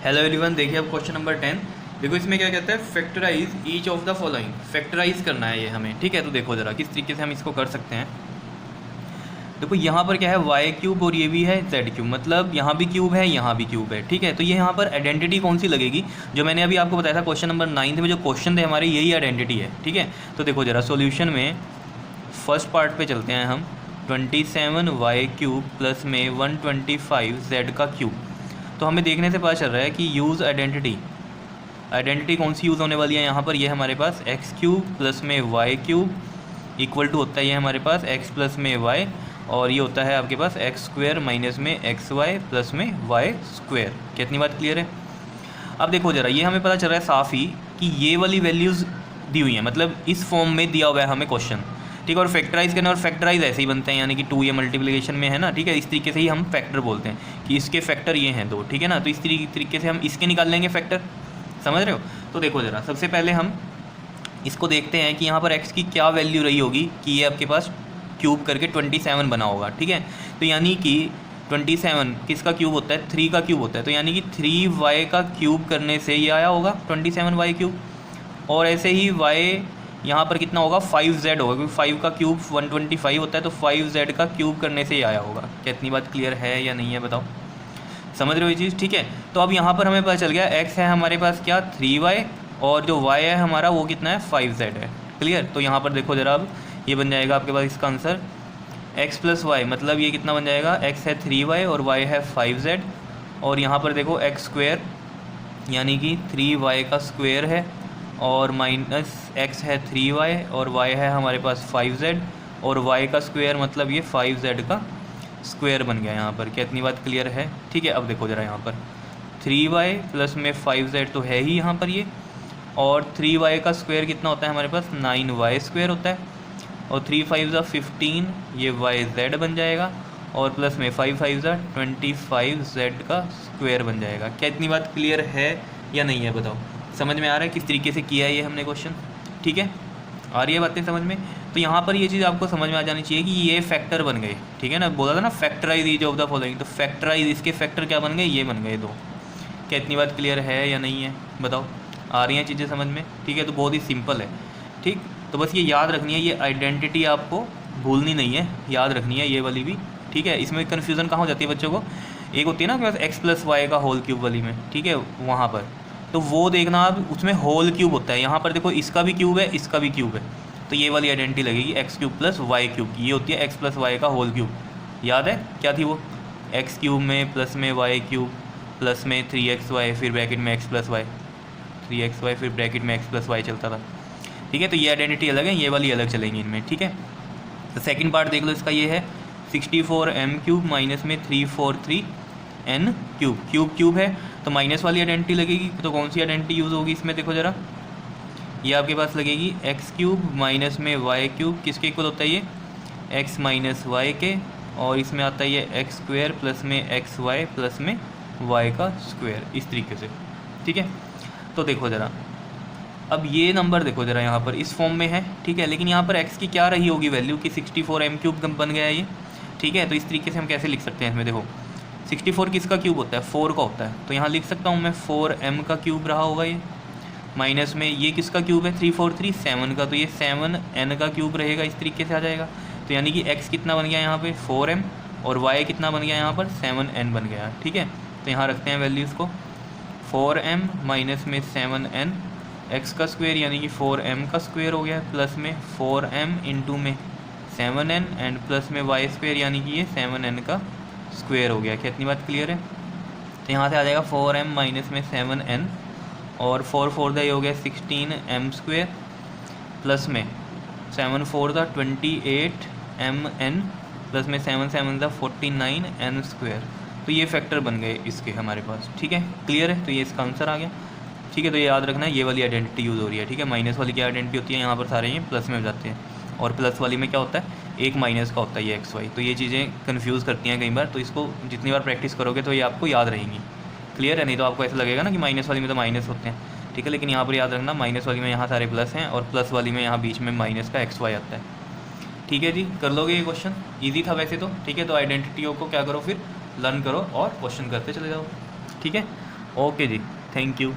Hello everyone, देखिए अब question number 10। देखो इसमें क्या कहता है, factorise each of the following. Factorise करना है ये हमें, ठीक है। तो देखो ज़रा किस तरीके से हम इसको कर सकते हैं। देखो यहाँ पर क्या है, वाई क्यूब और ये भी है जेड क्यूब, मतलब यहाँ भी क्यूब है यहाँ भी क्यूब है, ठीक है। तो ये यहाँ पर आइडेंटिटी कौन सी लगेगी, जो मैंने अभी आपको बताया था क्वेश्चन नंबर 9 में जो क्वेश्चन थे हमारे, यही आइडेंटिटी है, ठीक है। तो देखो ज़रा सॉल्यूशन में फर्स्ट पार्ट पे चलते हैं हम। 27 वाई क्यूब प्लस में 125 जेड का क्यूब। तो हमें देखने से पता चल रहा है कि यूज़ आइडेंटिटी कौन सी यूज़ होने वाली है यहाँ पर। ये हमारे पास एक्स क्यूब प्लस में वाई क्यूब इक्वल टू होता है ये हमारे पास एक्स प्लस में वाई, और ये होता है आपके पास एक्स स्क्वायर माइनस में एक्स वाई प्लस में वाई स्क्वायर। कितनी बात क्लियर है। अब देखो ज़रा, ये हमें पता चल रहा है साफ ही कि ये वाली वैल्यूज़ दी हुई हैं, मतलब इस फॉर्म में दिया हुआ है हमें क्वेश्चन, ठीक है। और फैक्टराइज करना, और फैक्टराइज ऐसे ही बनते हैं, यानी कि 2 ये मल्टीप्लिकेशन में है ना, ठीक है। इस तरीके से ही हम फैक्टर बोलते हैं कि इसके फैक्टर ये हैं 2, ठीक है ना। तो इस तरीके से हम इसके निकाल लेंगे फैक्टर, समझ रहे हो। तो देखो ज़रा, सबसे पहले हम इसको देखते हैं कि यहाँ पर x की क्या वैल्यू रही होगी कि ये आपके पास क्यूब करके 27 बना होगा, ठीक है। तो यानी कि 27 किसका क्यूब होता है, 3 का क्यूब होता है। तो यानी कि 3y का क्यूब करने से ये आया होगा 27y क्यूब। और ऐसे ही y यहाँ पर कितना होगा, 5z होगा, क्योंकि 5 का क्यूब 125 होता है। तो 5z का क्यूब करने से ये आया होगा। क्या इतनी बात क्लियर है या नहीं है, बताओ। समझ रहे हो ये चीज़, ठीक है। तो अब यहाँ पर हमें पता चल गया x है हमारे पास क्या 3y, और जो y है हमारा वो कितना है 5z है। क्लियर। तो यहाँ पर देखो ज़रा, अब ये बन जाएगा आपके पास इसका आंसर x प्लस वाई, मतलब ये कितना बन जाएगा, x है 3y और y है 5z। और यहाँ पर देखो x स्क्वायर यानी कि 3y का स्क्वायर है, और माइनस x है 3y और y है हमारे पास 5z, और y का स्क्वायर मतलब ये 5z का स्क्वायर बन गया यहाँ पर। क्या इतनी बात क्लियर है, ठीक है। अब देखो ज़रा, यहाँ पर 3y प्लस में 5z तो है ही यहाँ पर ये, और 3y का स्क्वायर कितना होता है हमारे पास, 9y स्क्वायर होता है, और 3 5 ज़ा 15, ये yz बन जाएगा, और प्लस में 5 5 ज़ा 25z का स्क्वायर बन जाएगा। क्या इतनी बात क्लियर है या नहीं है, बताओ। समझ में आ रहा है किस तरीके से किया है ये हमने क्वेश्चन, ठीक है। आ रही है बातें समझ में। तो यहाँ पर ये चीज़ आपको समझ में आ जानी चाहिए कि ये फैक्टर बन गए, ठीक है ना। बोला था ना factorise each of the following, तो फैक्टराइज इसके फैक्टर क्या बन गए, ये बन गए 2। क्या इतनी बात क्लियर है या नहीं है, बताओ। आ रही हैं चीज़ें समझ में, ठीक है। तो बहुत ही सिंपल है, ठीक। तो बस ये याद रखनी है, ये आइडेंटिटी आपको भूलनी नहीं है, याद रखनी है ये वाली भी, ठीक है। इसमें कन्फ्यूज़न कहाँ हो जाती है बच्चों को, एक होती है ना बस एक्स प्लस वाई का होल क्यूब वाली में, ठीक है, वहाँ पर तो वो देखना आप, उसमें होल क्यूब होता है। यहाँ पर देखो इसका भी क्यूब है इसका भी क्यूब है, तो ये वाली आइडेंटिटी लगेगी x cube plus y cube की। ये होती है एक्स प्लस वाई का होल क्यूब। याद है क्या थी वो, एक्स क्यूब में प्लस में वाई क्यूब प्लस में 3xy फिर ब्रैकेट में x प्लस वाई, 3xy फिर ब्रैकेट में x प्लस वाई चलता था, ठीक है। तो ये आइडेंटिटी अलग है, ये वाली अलग चलेंगी इनमें, ठीक है। तो सेकंड पार्ट देख लो इसका, ये है 64m क्यूब माइनस में 343n क्यूब। क्यूब है तो माइनस वाली आइडेंटिटी लगेगी। तो कौन सी आइडेंटिटी यूज़ होगी इसमें, देखो ज़रा, ये आपके पास लगेगी एक्स क्यूब माइनस में वाई क्यूब, किसके इक्वल होता है ये, एक्स माइनस वाई के, और इसमें आता है ये एक्स स्क्वायर प्लस में एक्स वाई प्लस में वाई का स्क्वायर, इस तरीके से, ठीक है। तो देखो ज़रा, अब ये नंबर देखो ज़रा यहाँ पर इस फॉर्म में है, ठीक है। लेकिन यहाँ पर x की क्या रही होगी वैल्यू कि 64m क्यूब बन गया है ये, ठीक है। तो इस तरीके से हम कैसे लिख सकते हैं इसमें, देखो 64 किसका क्यूब होता है, 4 का होता है। तो यहाँ लिख सकता हूँ मैं 4m का क्यूब रहा होगा ये, माइनस में ये किसका क्यूब है 343 7 का, तो ये 7n का क्यूब रहेगा, इस तरीके से आ जाएगा। तो यानी कि x कितना बन गया यहाँ पे 4m, और y कितना बन गया यहाँ पर 7n बन गया, ठीक है। तो यहाँ रखते हैं वैल्यूज़ को, 4m माइनस में 7n, x का स्क्वायर यानी कि 4m का स्क्वायर हो गया, प्लस में 4m इंटू में 7n एंड प्लस में y स्क्वायर यानी कि ये 7n का स्क्वायर हो गया। क्या इतनी बात क्लियर है। तो यहाँ से आ जाएगा 4m माइनस में 7n, और 4 4 ये हो गया 16m स्क्वायर, प्लस में 7 4 28mn, प्लस में 7 7 49n स्क्वायर। तो ये फैक्टर बन गए इसके हमारे पास, ठीक है। क्लियर है, तो ये इसका आंसर आ गया, ठीक है। तो ये याद रखना है, ये वाली आइडेंटिटी यूज़ हो रही है, ठीक है। माइनस वाली क्या आइडेंटिटी होती है, यहाँ पर सारे ये प्लस में हो जाते हैं, और प्लस वाली में क्या होता है, एक माइनस का होता है ये एक्स वाई। तो ये चीज़ें कन्फ्यूज़ करती हैं कई बार, तो इसको जितनी बार प्रैक्टिस करोगे तो ये आपको याद रहेंगी। क्लियर है, नहीं तो आपको ऐसा लगेगा ना कि माइनस वाली में तो माइनस होते हैं, ठीक है। लेकिन यहाँ पर याद रखना, माइनस वाली में यहाँ सारे प्लस हैं, और प्लस वाली में यहाँ बीच में माइनस का एक्स वाई आता है, ठीक है जी। कर लोगे ये क्वेश्चन, ईजी था वैसे तो, ठीक है। तो आइडेंटिटियों को क्या करो फिर, लर्न करो और क्वेश्चन करते चले जाओ, ठीक है। ओके जी, थैंक यू।